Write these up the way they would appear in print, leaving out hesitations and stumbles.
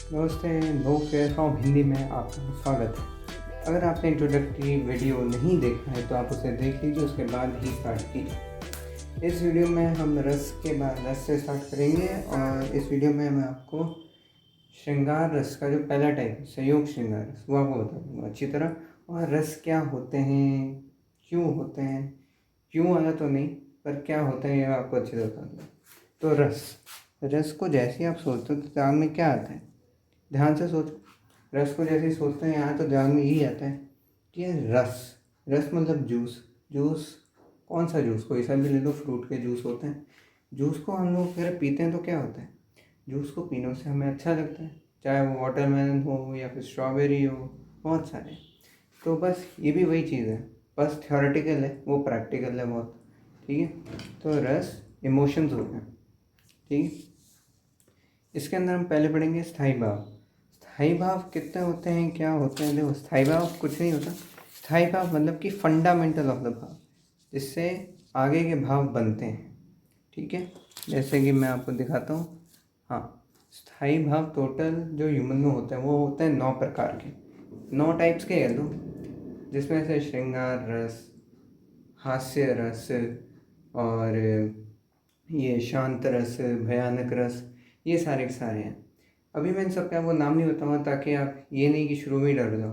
नमस्ते। No fair from Hindi में आपका स्वागत है। अगर आपने इंट्रोडक्टरी वीडियो नहीं देखा है तो आप उसे देख लीजिए, उसके बाद ही स्टार्ट कीजिए। इस वीडियो में हम रस के बाद रस से स्टार्ट करेंगे और इस वीडियो में मैं आपको श्रृंगार रस का जो पहला टाइप है, संयोग श्रृंगार रस, वो आपको बता दूँगा अच्छी तरह। और रस क्या होते हैं, क्यों होते हैं, क्यों आया तो नहीं, पर क्या होता है ये मैं आपको अच्छी तरह बता दूँगा। तो रस रस को जैसे ही आप सोचते हो तो दिमाग में क्या आता है? ध्यान से सोचो। रस को जैसे ही सोचते हैं यहाँ तो दिमाग में यही आता है कि यार रस रस मतलब जूस। जूस कौन सा जूस? कोई सा भी ले लो, फ्रूट के जूस होते हैं। जूस को हम लोग अगर पीते हैं तो क्या होता है? जूस को पीने से हमें अच्छा लगता है, चाहे वो वाटरमेलन हो या फिर स्ट्रॉबेरी हो, बहुत सारे। तो बस ये भी वही चीज़ है, बस थ्योरेटिकल है, वो प्रैक्टिकल है बहुत। ठीक है, तो रस इमोशंस होते हैं। ठीक है, इसके अंदर हम पहले पढ़ेंगे स्थायी भाव। स्थायी भाव कितने होते हैं, क्या होते हैं? देखो, स्थायी भाव कुछ नहीं होता। स्थायी भाव मतलब कि फंडामेंटल ऑफ द भाव, जिससे आगे के भाव बनते हैं। ठीक है, जैसे कि मैं आपको दिखाता हूँ। हाँ, स्थायी भाव टोटल जो ह्यूमन में होते हैं वो होते हैं 9 प्रकार के, 9 टाइप्स के कह लो, जिसमें से श्रृंगार रस, हास्य रस, और ये शांत रस, भयानक रस, ये सारे के सारे हैं। अभी मैं इन सब का वो नाम नहीं बताऊँगा ताकि आप ये नहीं कि शुरू में ही डर जाओ।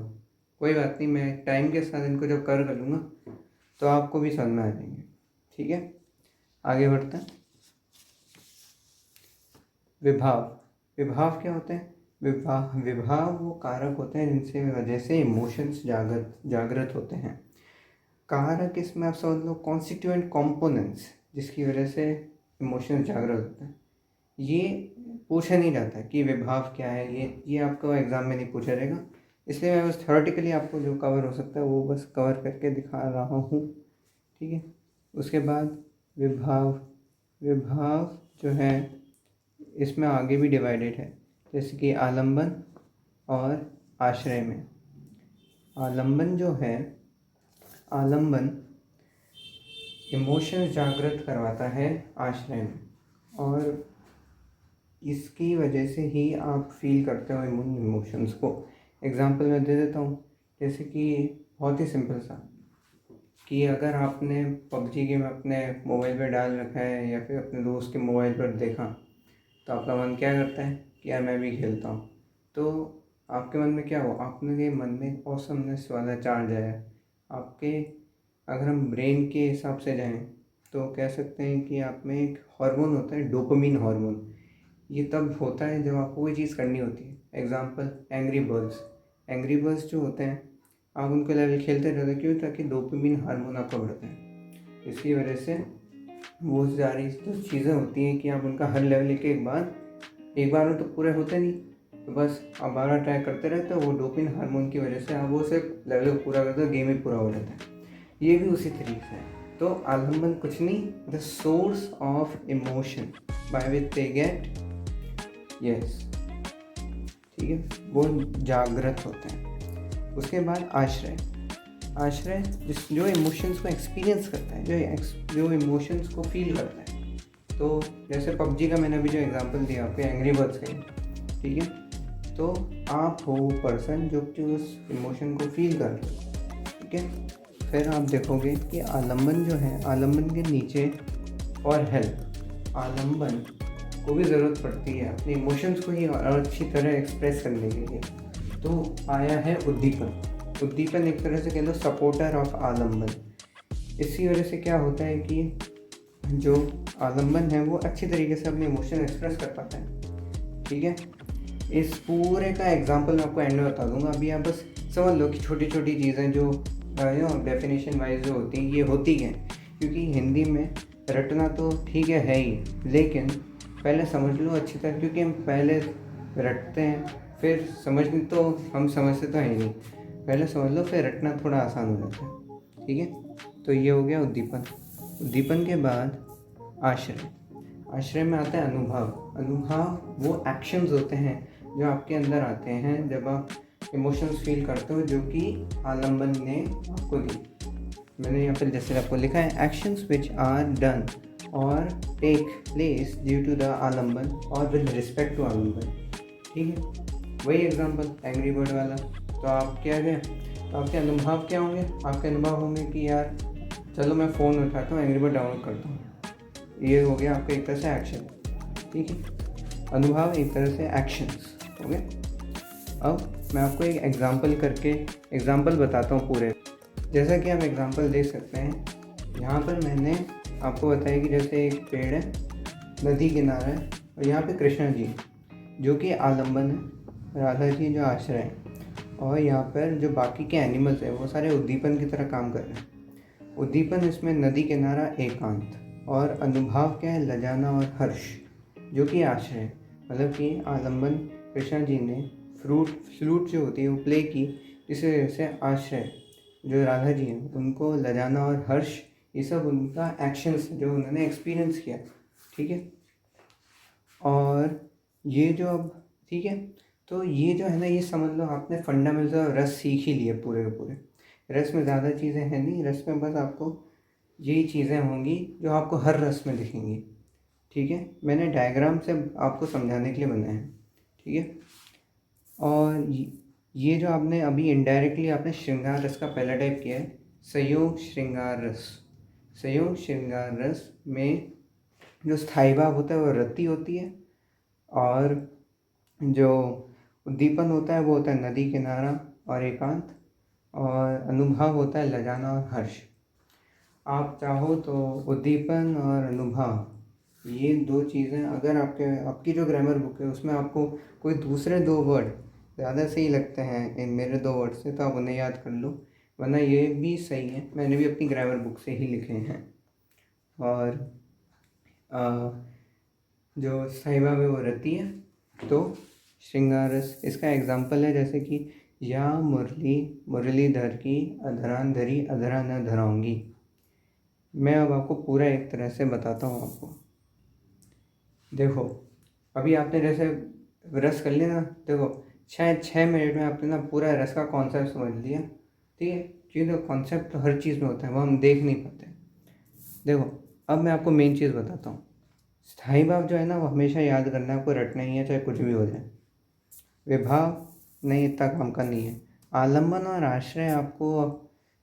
कोई बात नहीं, मैं टाइम के साथ इनको जब कर लूँगा तो आपको भी समझ में आ जाएंगे। ठीक है, आगे बढ़ते हैं। विभाव। विभाव क्या होते हैं? विभाव वो कारक होते हैं जिनसे वजह से इमोशंस जागृत होते हैं। कारक इसमें आप समझ लो कॉन्स्टिट्यूएंट कंपोनेंट्स, जिसकी वजह से इमोशंस जागृत होते हैं। ये पूछा नहीं जाता कि विभाव क्या है, ये आपको एग्ज़ाम में नहीं पूछा जाएगा, इसलिए मैं बस थ्योरेटिकली आपको जो कवर हो सकता है वो बस कवर करके दिखा रहा हूँ। ठीक है, उसके बाद विभाव। विभाव जो है इसमें आगे भी डिवाइडेड है, जैसे कि आलंबन और आश्रय में। आलंबन जो है, आलंबन इमोशंस जागृत करवाता है आश्रय में, और इसकी वजह से ही आप फील करते हो इमोशंस को। एग्जांपल मैं दे देता हूँ, जैसे कि बहुत ही सिंपल सा, कि अगर आपने पबजी गेम अपने मोबाइल पर डाल रखा है या फिर अपने दोस्त के मोबाइल पर देखा, तो आपका मन क्या करता है कि यार मैं भी खेलता हूँ। तो आपके मन में क्या हो, आपके मन में ऑसमनेस वाला चार्ज आया आपके। अगर हम ब्रेन के हिसाब से जाएं तो कह सकते हैं कि आप में एक हार्मोन होता है, डोपामिन हार्मोन। ये तब होता है जब आपको कोई चीज़ करनी होती है। Example angry birds. Angry birds जो होते हैं, आप उनको लेवल खेलते रहते हैं, क्यों? ताकि डोपामिन हार्मोन आपका बढ़ता है। इसकी वजह से वो सारी जो चीज़ें होती हैं कि आप उनका हर लेवल एक बार में तो पूरे होते नहीं, तो बस आप बार ट्राई करते रहते हो। वो डोपामिन हार्मोन की वजह से आप वो सिर्फ लेवल को पूरा करते हो, गेम ही पूरा हो जाता है। ये भी उसी तरीके से है। तो आलंबन कुछ नहीं, the source of emotion by which they get yes, ठीक है, वो जागृत होते हैं। उसके बाद आश्रय। आश्रय जो इमोशंस को एक्सपीरियंस करता है, जो इमोशंस को फील करता है। तो जैसे पबजी का मैंने अभी जो एग्जांपल दिया आपके, एंग्री बर्ड्स का, ठीक है, तो आप हो पर्सन जो कि उस इमोशन को फील कर रहे हो। ठीक है, फिर आप देखोगे कि आलंबन जो है, आलंबन के नीचे फॉर हेल्प, आलंबन को भी ज़रूरत पड़ती है अपने इमोशंस को ही और अच्छी तरह एक्सप्रेस करने के लिए। तो आया है उद्दीपन। उद्दीपन एक तरह से कह लो सपोर्टर ऑफ आलंबन। इसी वजह से क्या होता है कि जो आलंबन है वो अच्छी तरीके से अपने इमोशन एक्सप्रेस कर पाता है। ठीक है, इस पूरे का एग्जांपल मैं आपको एंड में बता दूंगा। अभी आप बस समझ लो कि छोटी छोटी चीज़ें जो डेफिनेशन वाइज जो होती हैं, ये होती हैं। क्योंकि हिंदी में रटना तो ठीक है ही, लेकिन पहले समझ लो अच्छी तरह, क्योंकि हम पहले रटते हैं फिर समझने तो हम समझते तो हैं नहीं। पहले समझ लो फिर रटना थोड़ा आसान हो जाता है। ठीक है, तो ये हो गया उद्दीपन। उद्दीपन के बाद आश्रय। आश्रय में आता है अनुभव। अनुभव वो एक्शंस होते हैं जो आपके अंदर आते हैं जब आप इमोशंस फील करते हो, जो कि आलंबन ने आपको दी। मैंने यहाँ पर जैसे आपको लिखा है, एक्शंस विच आर डन और take place due to the आलंबन और विद रिस्पेक्ट टू आलंबन। ठीक है, वही एग्जांपल एंग्री बर्ड वाला। तो आप क्या गए, तो आपके अनुभव क्या होंगे, आपके अनुभव होंगे कि यार चलो मैं फ़ोन उठाता हूँ, एंग्री बर्ड डाउनलोड करता हूँ। ये हो गया आपका एक तरह से एक्शन, ठीक है। अनुभव एक तरह से एक्शंस हो गए। अब मैं आपको एक एग्जांपल बताता हूँ पूरे। जैसा कि आप एग्जांपल देख सकते हैं, यहाँ पर मैंने आपको बताया कि जैसे एक पेड़ है, नदी किनारा है, और यहाँ पे कृष्णा जी जो कि आलम्बन है, राधा जी जो आश्रय है, और यहाँ पर जो बाकी के एनिमल्स हैं वो सारे उद्दीपन की तरह काम कर रहे हैं। उद्दीपन इसमें नदी किनारा एकांत, और अनुभाव क्या है, लजाना और हर्ष जो कि आश्रय है। मतलब कि आलम्बन कृष्णा जी ने फ्लूट जो होती है वो प्ले की, इस वजह से आश्रय जो राधा जी हैं उनको लजाना और हर्ष, ये सब उनका एक्शंस जो उन्होंने एक्सपीरियंस किया, ठीक है। और ये जो अब ठीक है, तो ये जो है ना, ये समझ लो आपने फंडामेंटल रस सीख ही लिए पूरे के पूरे। रस में ज़्यादा चीज़ें हैं नहीं, रस में बस आपको यही चीज़ें होंगी जो आपको हर रस में दिखेंगी, ठीक है। मैंने डायग्राम से आपको समझाने के लिए बनाया है, ठीक है। और ये जो आपने अभी इनडायरेक्टली आपने श्रृंगार रस का पहला टाइप किया है, संयोग श्रृंगार रस। संयोग श्रृंगार रस में जो स्थायी भाव होता है वो रति होती है, और जो उद्दीपन होता है वो होता है नदी किनारा और एकांत, और अनुभव होता है लजाना और हर्ष। आप चाहो तो उद्दीपन और अनुभव, ये दो चीज़ें अगर आपकी जो ग्रामर बुक है उसमें आपको कोई दूसरे दो वर्ड ज़्यादा सही लगते हैं इन मेरे दो वर्ड से, तो आप उन्हें याद कर लो, वरना ये भी सही है, मैंने भी अपनी ग्रामर बुक से ही लिखे हैं। और जो साहिबा में वो रहती है, तो श्रृंगारस इसका एग्जाम्पल है, जैसे कि या मुरलीधर की अधरान धरी अधरा न धराऊंगी। मैं अब आपको पूरा एक तरह से बताता हूँ आपको। देखो अभी आपने जैसे रस कर लिया ना, देखो शायद 6 मिनट में आपने ना पूरा रस का कॉन्सेप्ट समझ लिया, ठीक है। क्योंकि कॉन्सेप्ट तो हर चीज़ में होता है, वो हम देख नहीं पाते। देखो अब मैं आपको मेन चीज़ बताता हूँ। स्थायी भाव जो है ना वो हमेशा याद करना है, आपको रटना ही है चाहे कुछ भी हो जाए। विभाव नहीं, इतना काम का नहीं है। आलम्बन और आश्रय आपको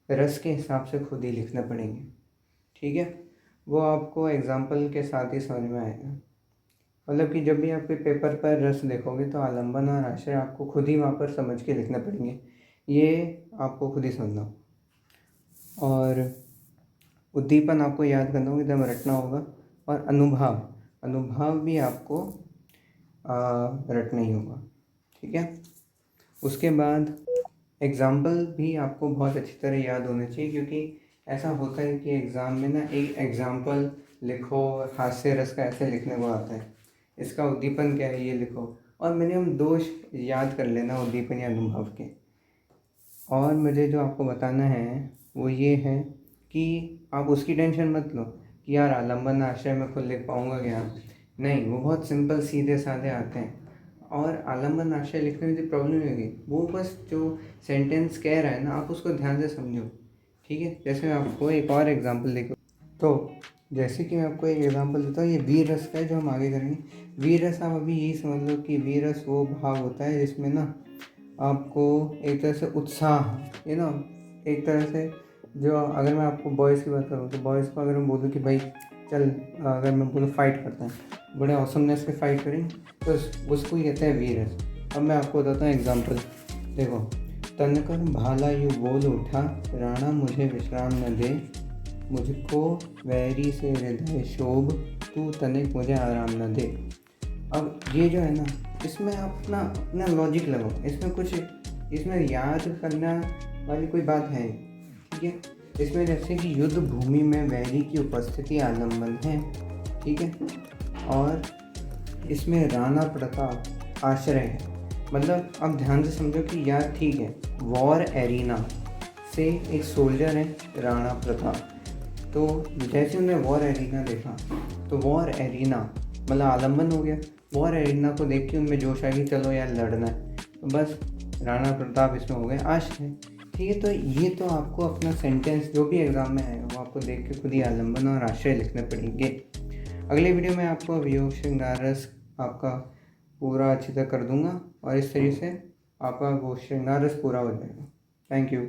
रस के हिसाब से खुद ही लिखने पड़ेंगे, ठीक है। वो आपको एग्जाम्पल के साथ ही समझ में आएगा। मतलब कि जब भी आप कोई पेपर पर रस देखोगे तो आलम्बन और आश्रय आपको खुद ही वहाँ पर समझ के लिखने पड़ेंगे, ये आपको खुद ही समझना। और उद्दीपन आपको याद करना होगा, एकदम रटना होगा। और अनुभव भी आपको रटना ही होगा, ठीक है। उसके बाद एग्ज़ाम्पल भी आपको बहुत अच्छी तरह याद होने चाहिए, क्योंकि ऐसा होता है कि एग्ज़ाम में ना एक एग्ज़ाम्पल लिखो, हास्य रस का ऐसे लिखने को आता है, इसका उद्दीपन क्या है ये लिखो, और मिनिमम 2 याद कर लेना उद्दीपन या अनुभव के। और मुझे जो आपको बताना है वो ये है कि आप उसकी टेंशन मत लो कि यार आलम्बन आश्रय में खुद लिख पाऊँगा क्या, नहीं, वो बहुत सिंपल सीधे साधे आते हैं। और आलम्बन आश्रय लिखने में जो प्रॉब्लम नहीं होगी, वो बस जो सेंटेंस कह रहा है ना आप उसको ध्यान से समझो, ठीक है। जैसे मैं आपको एक और एग्जांपल देखो, तो जैसे कि मैं आपको एक एग्जांपल देता हूँ, ये वीर रस का है जो हम आगे करेंगे। वीर रस आप अभी यही समझ लो कि वीर रस वो भाव होता है जिसमें ना आपको एक तरह से उत्साह, ये ना एक तरह से, जो अगर मैं आपको बॉयज़ की बात करूँ तो बॉयज़ को अगर मैं बोलूँ कि भाई चल, अगर मैं बोलूँ फाइट करते हैं, बड़े ऑसमनेस के फाइट करें, तो उसको ही कहते हैं वीर रस। अब मैं आपको बताता हूँ एग्जांपल। देखो, तनकर भाला यूँ बोल उठा, राणा मुझे विश्राम न दे, मुझको वैरी से हृदय शोभ, तू तनिक मुझे आराम न दे। अब ये जो है ना, इसमें आप अपना लॉजिक लगाओ, इसमें याद करना वाली कोई बात है, ठीक है। इसमें जैसे कि युद्ध भूमि में वैरी की उपस्थिति आलम्बन है, ठीक है। और इसमें राणा प्रताप आश्रय है। मतलब अब ध्यान से समझो कि यार ठीक है, वॉर एरिना से एक सोल्जर है राणा प्रताप, तो जैसे उन्हें वॉर एरिना देखा तो वॉर एरिना मतलब आलम्बन हो गया। वॉर एरिना को देख के उनमें जोश आ गई, चलो यार लड़ना है, तो बस राणा प्रताप इसमें हो गए आश्रय, ठीक है। तो ये तो आपको अपना सेंटेंस जो भी एग्जाम में आएगा वो आपको देख के खुद ही आलम्बन और आश्रय लिखने पड़ेंगे। अगले वीडियो में आपको वियोग श्रृंगार रस आपका पूरा अच्छी तरह कर दूँगा और इस तरीके से आपका वो श्रृंगार रस पूरा हो जाएगा। Thank you.